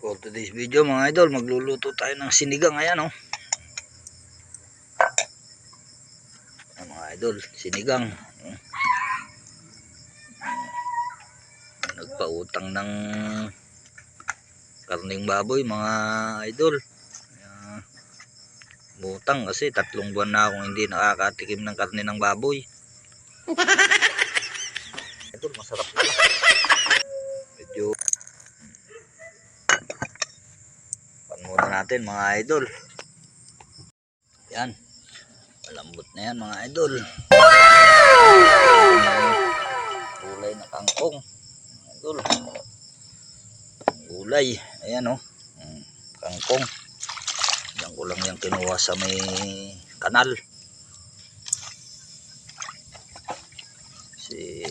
For today's video mga idol, magluluto tayo ng sinigang. Ayan oh. Ayan, mga idol, sinigang. Nagpautang ng karning baboy mga idol. Butang kasi 3 buwan na akong hindi nakakatikim ng karne ng baboy. Idol, masarap na. Medyo muna natin mga idol. Yan, malambot na yan mga idol. Gulay na kangkong idol. Gulay, ayan oh, kangkong. Yan ko lang yung kinuha sa may kanal. Si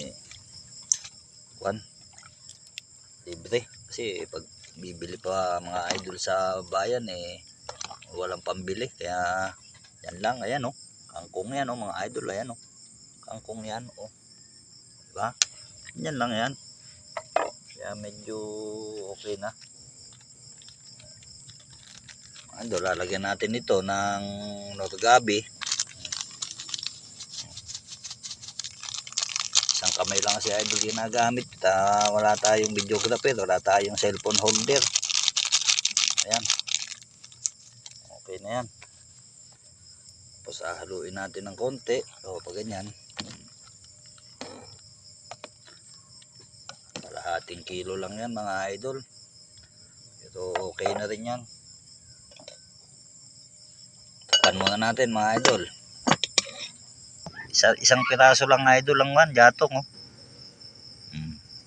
Juan libre kasi pag bibili pa mga idol sa bayan walang pambili, kaya yan lang. Ayan oh, kangkong yan oh mga idol. Ayan oh, kangkong yan oh, diba? Yan lang yan, kaya medyo okay na. Idol, lalagyan natin ito ng norgabi. Isang kamay lang si idol ginagamit. Wala tayong videographer, wala tayong cellphone holder. Ayan, okay na yan. Tapos haluin natin ng konti. O pag ganyan, kalahating kilo lang yan mga idol. Ito okay na rin yan. Takan muna natin mga idol. Isang piraso lang idol lang man, jatong oh.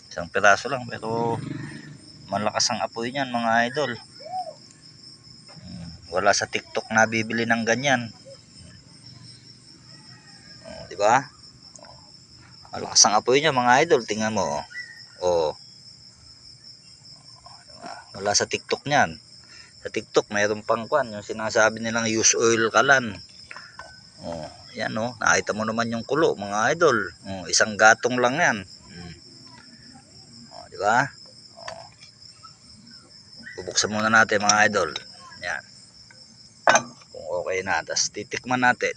Isang piraso lang pero malakas ang apoy niyan mga idol. Wala sa TikTok na bibili ng ganyan. Di ba? Malakas ang apoy niya mga idol, tingnan mo oh. Wala sa TikTok niyan. Sa TikTok mayroon pang kwan, yung sinasabi nilang use oil kalan. Oh, yan oh, nakita mo naman yung kulo mga idol. Oh, isang gatong lang yan. Oh, di ba? Oh. Bubuksan muna natin mga idol. Yan. Kung okay na, tapos titikman natin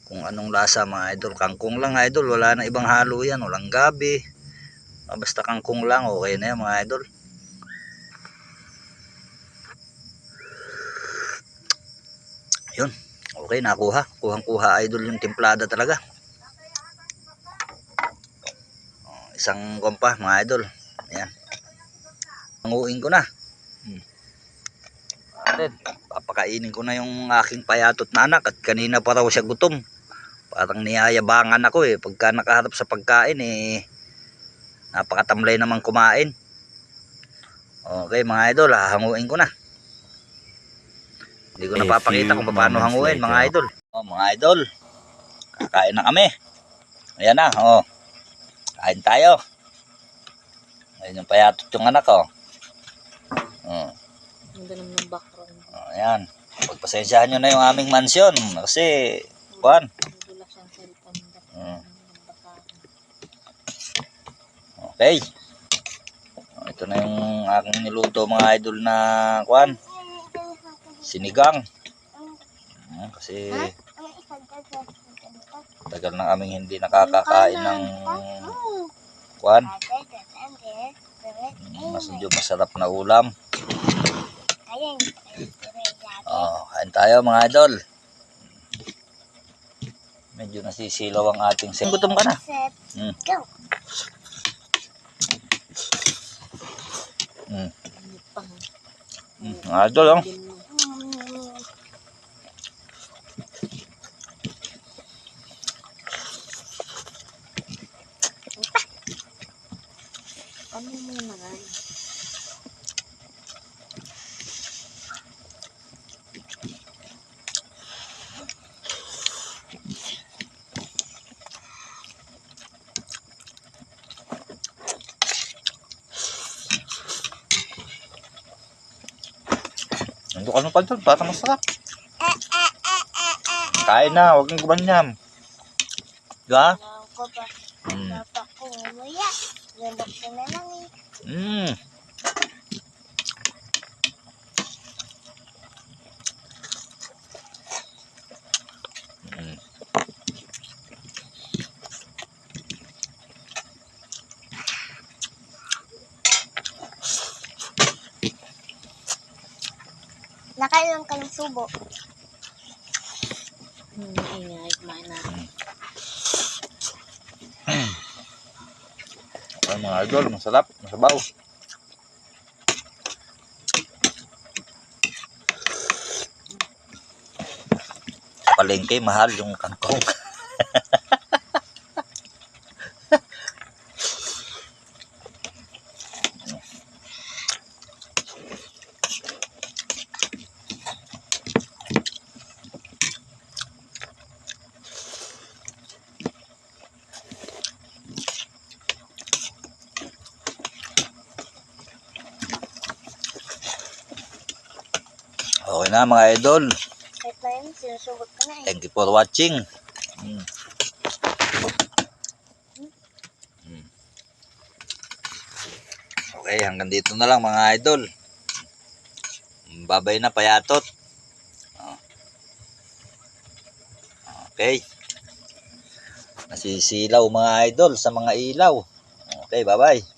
kung anong lasa mga idol. Kangkong lang idol, wala na ibang halo yan, walang gabi. Basta kangkong lang, okay na yan mga idol. Yun, okay, nakuha. Kuhang-kuha idol yung templada talaga. Isang kompa mga idol. Ayan. Panguin ko na. Papakainin ko na yung aking payatot na anak. At kanina pa raw siya gutom. Parang niyayabangan ako pagka nakaharap sa pagkain napakatamlay naman kumain. Okay mga idol, hanguin ko na. Hindi ko napapakita kung paano hanguin mga idol. Oh, mga idol, kakain na kami. Ayan na, oh. Kain tayo. Ayan yung payatot yung anak ko. Oh. Oh, ayan. Pagpasensyahan nyo na yung aming mansyon kasi kuwan. Okay. Ito na yung aking niluto mga idol na kuwan. Sinigang. Kasi tagal na kaming hindi nakakakain ng kuwan. Medyo masarap na ulam. Kain tayo mga idol. Medyo nasisilaw ang ating gutom ka na. Mga idol oh. Ito ka ng pantal, para masarap. Kain na, huwag kang gumanyam. Diba? Nakailan kayong subo? Maingay, kumain natin. Ay, mga idol, masarap, masabaw. Sa palengke, mahal yung kangkong. Okay na mga idol. Kahit na yun, sinusugot ko na eh. Thank you for watching. Okay, hanggang dito na lang mga idol. Babay na payatot. Okay. Nasisilaw mga idol sa mga ilaw. Okay, bye-bye.